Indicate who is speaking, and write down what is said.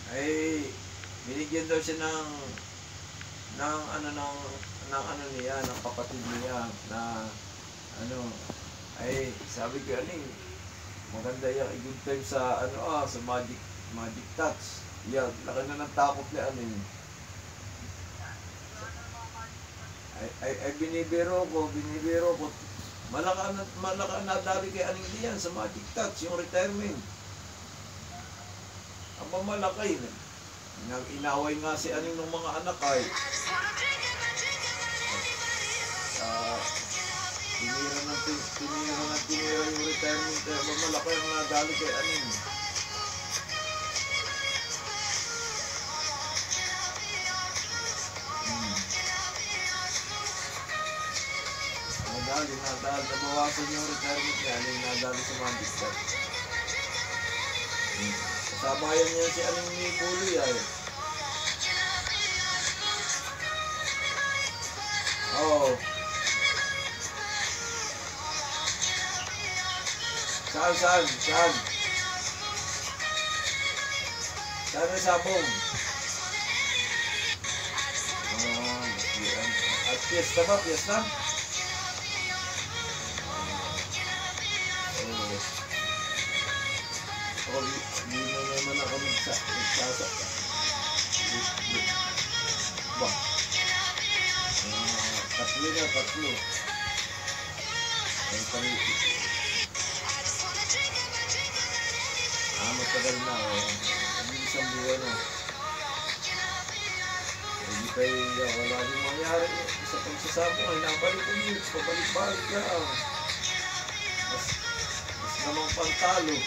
Speaker 1: ay binigyan daw siya ng ano niya, ng kapatid niya na ano, ay sabi ko ano maganda yung good time sa sa magic touch. Yan, laki na ng takot ni ay binibiro ko. Malaka nadali kay Aning Lian sa magic touch, yung retirement. Aba malaki. Inaway nga si Aning ng mga anak ay. Tinira yung retirement. Aba malaki ang nadali kay Aning. Nadali, nabawasan yung retirement niya, nadali sa magic touch. Kasabayan niya si Aning ni Puloy ay. Oo. Saan? Saan may sabong? At piyesta ba? Piyesta? Hindi na naman ako nagsasak. Ba? Tatlo. Ang paniti. Matagal na. Isang buwan na. Hindi kayo wala rin mangyari. Sa pagsasabong ay nabalik ulit. Pabalik-balik lang. Mas namang pantalo.